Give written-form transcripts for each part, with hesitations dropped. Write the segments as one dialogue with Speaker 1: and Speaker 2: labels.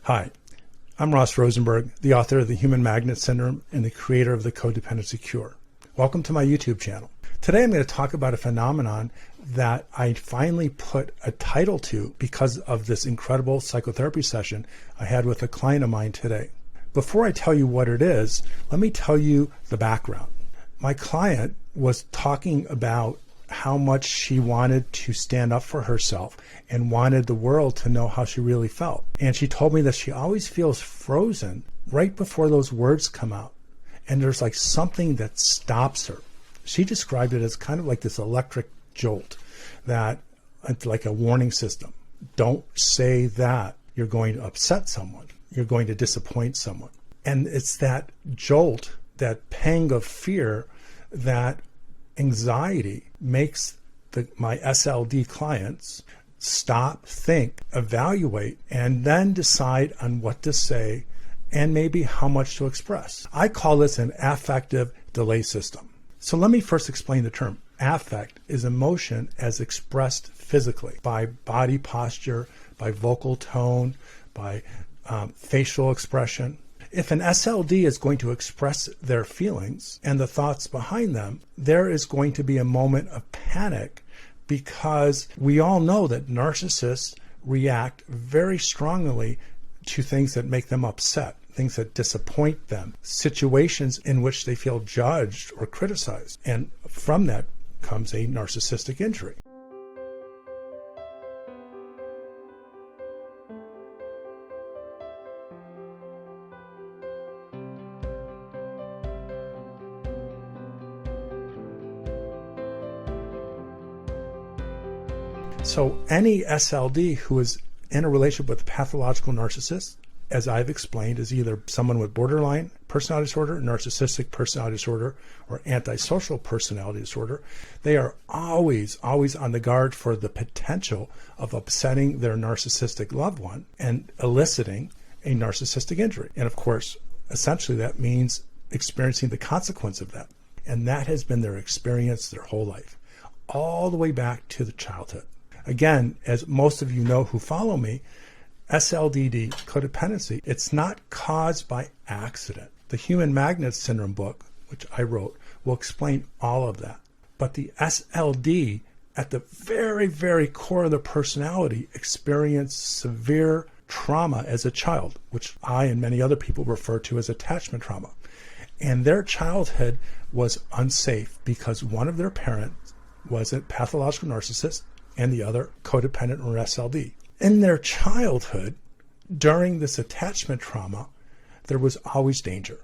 Speaker 1: Hi, I'm Ross Rosenberg, the author of The Human Magnet Syndrome and the creator of the Codependency Cure. Welcome to my YouTube channel. Today I'm going to talk about a phenomenon that I finally put a title to because of this incredible psychotherapy session I had with a client of mine today. Before I tell you what it is, let me tell you the background. My client was talking about how much she wanted to stand up for herself and wanted the world to know how she really felt. And she told me that she always feels frozen right before those words come out. And there's like something that stops her. She described it as kind of like this electric jolt, that it's like a warning system. Don't say that. You're going to upset someone. You're going to disappoint someone. And it's that jolt, that pang of fear, that anxiety makes my SLD clients stop, think, evaluate, and then decide on what to say and maybe how much to express. I call this an affective delay system. So let me first explain the term. Affect is emotion as expressed physically by body posture, by vocal tone, by facial expression. If an SLD is going to express their feelings and the thoughts behind them, there is going to be a moment of panic, because we all know that narcissists react very strongly to things that make them upset, things that disappoint them, situations in which they feel judged or criticized. And from that comes a narcissistic injury. So any SLD who is in a relationship with a pathological narcissist, as I've explained, is either someone with borderline personality disorder, narcissistic personality disorder, or antisocial personality disorder. They are always on the guard for the potential of upsetting their narcissistic loved one and eliciting a narcissistic injury. And of course, essentially that means experiencing the consequence of that. And that has been their experience their whole life, all the way back to the childhood. Again, as most of you know who follow me, SLDD, codependency, it's not caused by accident. The Human Magnet Syndrome book, which I wrote, will explain all of that. But the SLD, at the very, very core of the personality, experienced severe trauma as a child, which I and many other people refer to as attachment trauma. And their childhood was unsafe because one of their parents was a pathological narcissist and the other codependent or SLD. In their childhood, during this attachment trauma, there was always danger.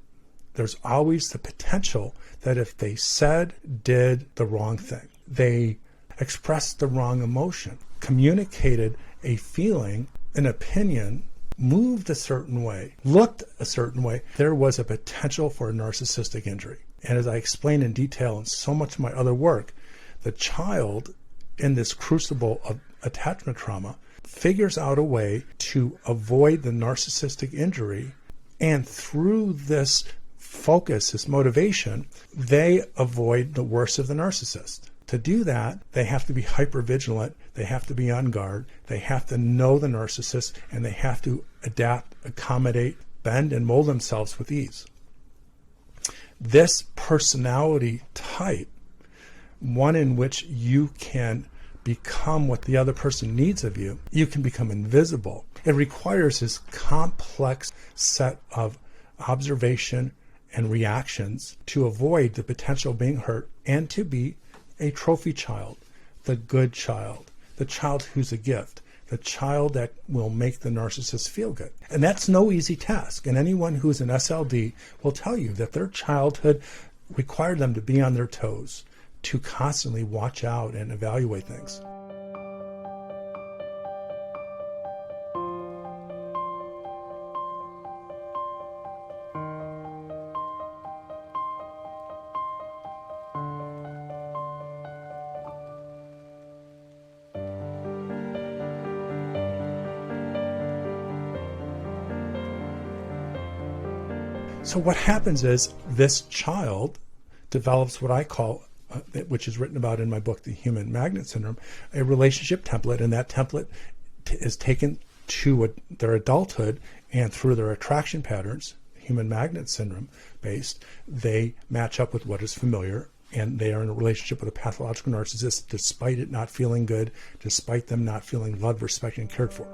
Speaker 1: There's always the potential that if they said, did the wrong thing, they expressed the wrong emotion, communicated a feeling, an opinion, moved a certain way, looked a certain way, there was a potential for a narcissistic injury. And as I explain in detail in so much of my other work, the child in this crucible of attachment trauma figures out a way to avoid the narcissistic injury, and through this focus, this motivation, they avoid the worst of the narcissist. To do that, they have to be hypervigilant, they have to be on guard, they have to know the narcissist, and they have to adapt, accommodate, bend, and mold themselves with ease. This personality type, one in which you can become what the other person needs of you, you can become invisible. It requires this complex set of observation and reactions to avoid the potential of being hurt and to be a trophy child, the good child, the child who's a gift, the child that will make the narcissist feel good. And that's no easy task. And anyone who's an SLD will tell you that their childhood required them to be on their toes, to constantly watch out and evaluate things. So what happens is this child develops what I call, which is written about in my book, The Human Magnet Syndrome, a relationship template, and that template is taken to their adulthood, and through their attraction patterns, human magnet syndrome based, they match up with what is familiar, and they are in a relationship with a pathological narcissist despite it not feeling good, despite them not feeling loved, respected, and cared for.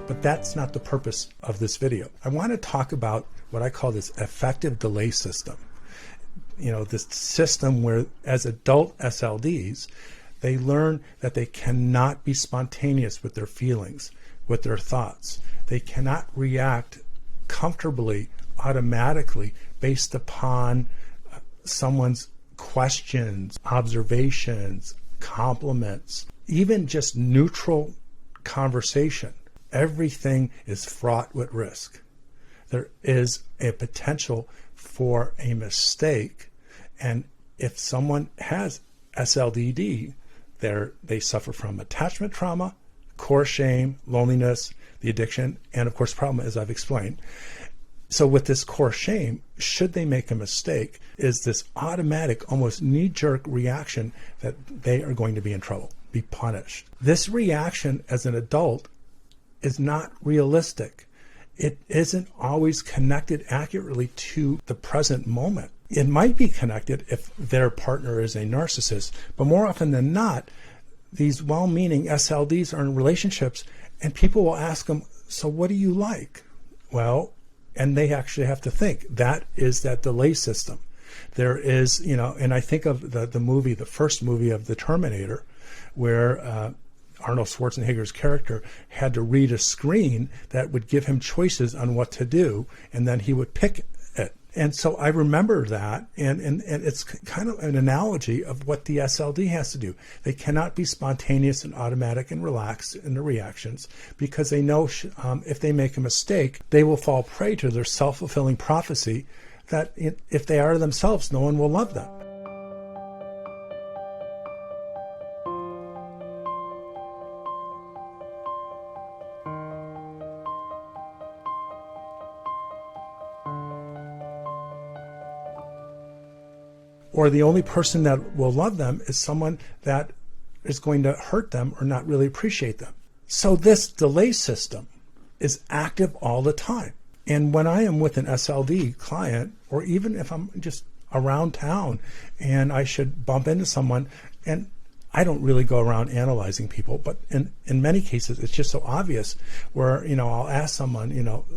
Speaker 1: But that's not the purpose of this video. I want to talk about what I call this affective delay system. This system where, as adult SLDs, they learn that they cannot be spontaneous with their feelings, with their thoughts. They cannot react comfortably, automatically, based upon someone's questions, observations, compliments, even just neutral conversation. Everything is fraught with risk. There is a potential for a mistake, and if someone has SLDD, they suffer from attachment trauma, core shame, loneliness, the addiction, and of course problem, as I've explained. So with this core shame, should they make a mistake, is this automatic, almost knee-jerk reaction that they are going to be in trouble, be punished. This reaction as an adult is not realistic. It isn't always connected accurately to the present moment. It might be connected if their partner is a narcissist, but more often than not, these well-meaning SLDs are in relationships and people will ask them, so what do you like? Well, and they actually have to think. That is that delay system. There is, and I think of the movie, the first movie of The Terminator, where Arnold Schwarzenegger's character had to read a screen that would give him choices on what to do, and then he would pick it. And so I remember that, and it's kind of an analogy of what the SLD has to do. They cannot be spontaneous and automatic and relaxed in their reactions, because they know if they make a mistake, they will fall prey to their self-fulfilling prophecy that if they are themselves, no one will love them. Or the only person that will love them is someone that is going to hurt them or not really appreciate them. So this delay system is active all the time. And when I am with an SLD client, or even if I'm just around town and I should bump into someone, and I don't really go around analyzing people, but in many cases it's just so obvious where, I'll ask someone,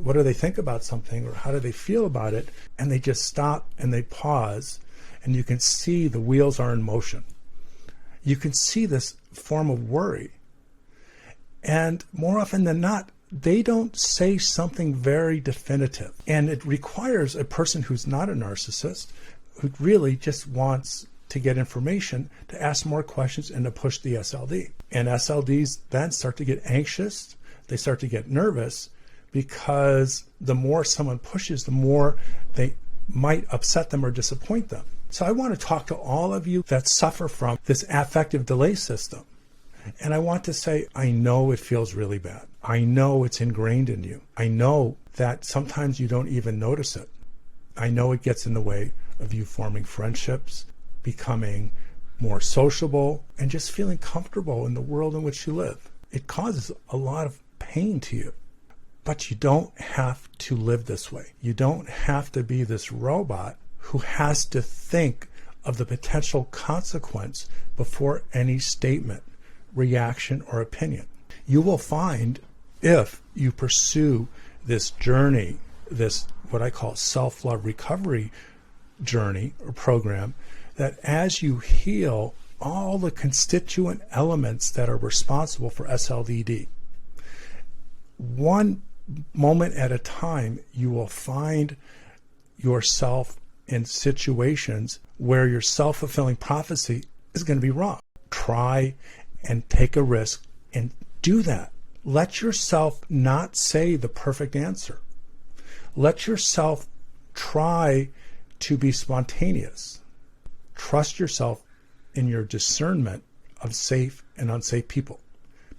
Speaker 1: what do they think about something, or how do they feel about it? And they just stop and they pause. And you can see the wheels are in motion. You can see this form of worry. And more often than not, they don't say something very definitive. And it requires a person who's not a narcissist, who really just wants to get information, to ask more questions and to push the SLD. And SLDs then start to get anxious. They start to get nervous, because the more someone pushes, the more they might upset them or disappoint them. So I want to talk to all of you that suffer from this affective delay system. And I want to say, I know it feels really bad. I know it's ingrained in you. I know that sometimes you don't even notice it. I know it gets in the way of you forming friendships, becoming more sociable, and just feeling comfortable in the world in which you live. It causes a lot of pain to you. But you don't have to live this way. You don't have to be this robot who has to think of the potential consequence before any statement, reaction, or opinion. You will find, if you pursue this journey, this what I call self-love recovery journey or program, that as you heal all the constituent elements that are responsible for SLDD, one moment at a time, you will find yourself in situations where your self-fulfilling prophecy is going to be wrong. Try and take a risk and do that. Let yourself not say the perfect answer. Let yourself try to be spontaneous. Trust yourself in your discernment of safe and unsafe people.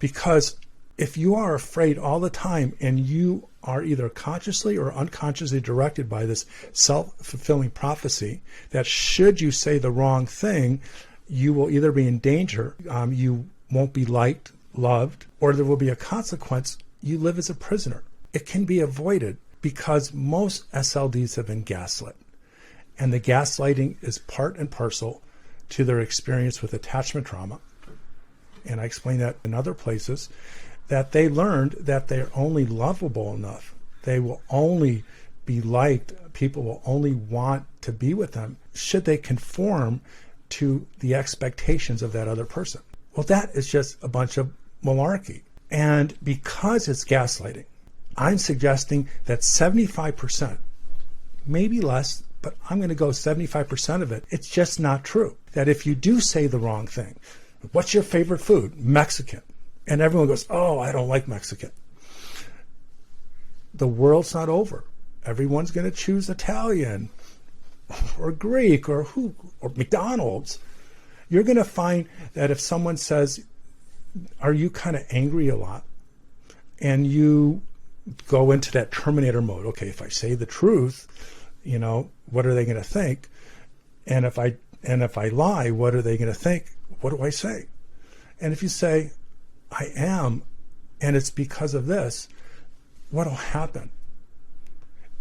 Speaker 1: Because If you are afraid all the time and you are either consciously or unconsciously directed by this self-fulfilling prophecy that should you say the wrong thing, you will either be in danger, you won't be liked, loved, or there will be a consequence, you live as a prisoner. It can be avoided because most SLDs have been gaslit. And the gaslighting is part and parcel to their experience with attachment trauma. And I explain that in other places, that they learned that they're only lovable enough. They will only be liked. People will only want to be with them should they conform to the expectations of that other person. Well, that is just a bunch of malarkey. And because it's gaslighting, I'm suggesting that 75%, maybe less, but I'm going to go 75% of it, it's just not true. That if you do say the wrong thing, what's your favorite food? Mexican. And everyone goes, oh, I don't like Mexican. The world's not over. Everyone's going to choose Italian or Greek or McDonald's. You're going to find that if someone says, are you kind of angry a lot? And you go into that Terminator mode. Okay, if I say the truth, what are they going to think? And if I lie, what are they going to think? What do I say? And if you say, I am, and it's because of this, what'll happen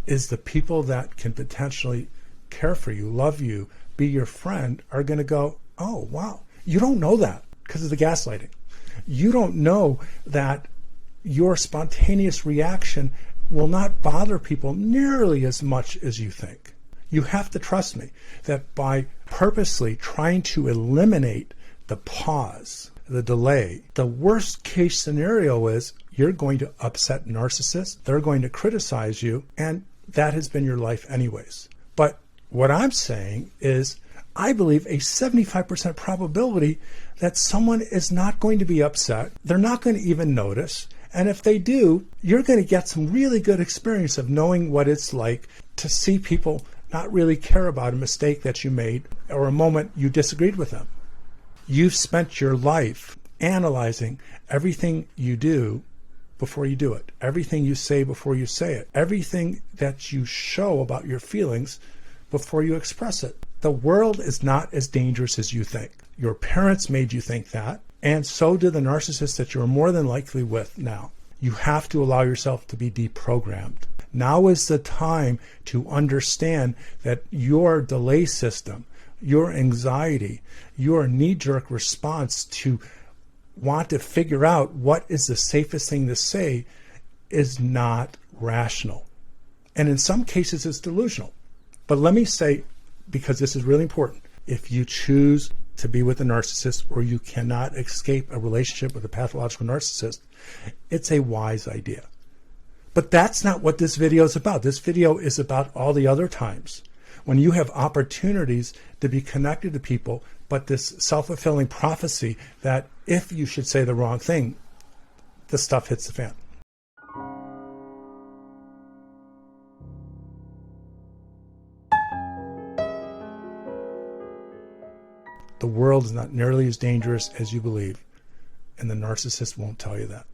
Speaker 1: is the people that can potentially care for you, love you, be your friend are going to go, oh, wow. You don't know that because of the gaslighting. You don't know that your spontaneous reaction will not bother people nearly as much as you think. You have to trust me that by purposely trying to eliminate the pause, the delay, the worst case scenario is you're going to upset narcissists, they're going to criticize you, and that has been your life anyways. But what I'm saying is I believe a 75% probability that someone is not going to be upset, they're not going to even notice, and if they do, you're going to get some really good experience of knowing what it's like to see people not really care about a mistake that you made or a moment you disagreed with them. You've spent your life analyzing everything you do before you do it, everything you say before you say it, everything that you show about your feelings before you express it. The world is not as dangerous as you think. Your parents made you think that, and so do the narcissists that you're more than likely with now. You have to allow yourself to be deprogrammed. Now is the time to understand that your delay system, your anxiety, your knee-jerk response to want to figure out what is the safest thing to say is not rational. And in some cases, it's delusional. But let me say, because this is really important, if you choose to be with a narcissist or you cannot escape a relationship with a pathological narcissist, it's a wise idea. But that's not what this video is about. This video is about all the other times when you have opportunities to be connected to people, but this self-fulfilling prophecy that if you should say the wrong thing, the stuff hits the fan. The world is not nearly as dangerous as you believe, and the narcissist won't tell you that.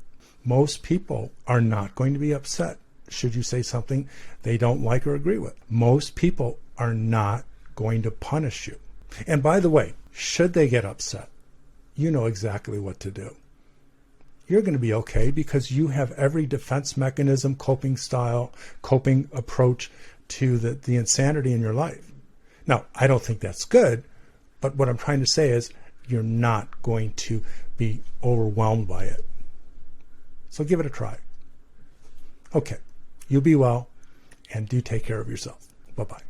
Speaker 1: Most people are not going to be upset should you say something they don't like or agree with. Most people are not going to punish you. And by the way, should they get upset, you know exactly what to do. You're going to be okay because you have every defense mechanism, coping style, coping approach to the insanity in your life. Now, I don't think that's good, but what I'm trying to say is you're not going to be overwhelmed by it. So give it a try. Okay, you be well, and do take care of yourself. Bye-bye.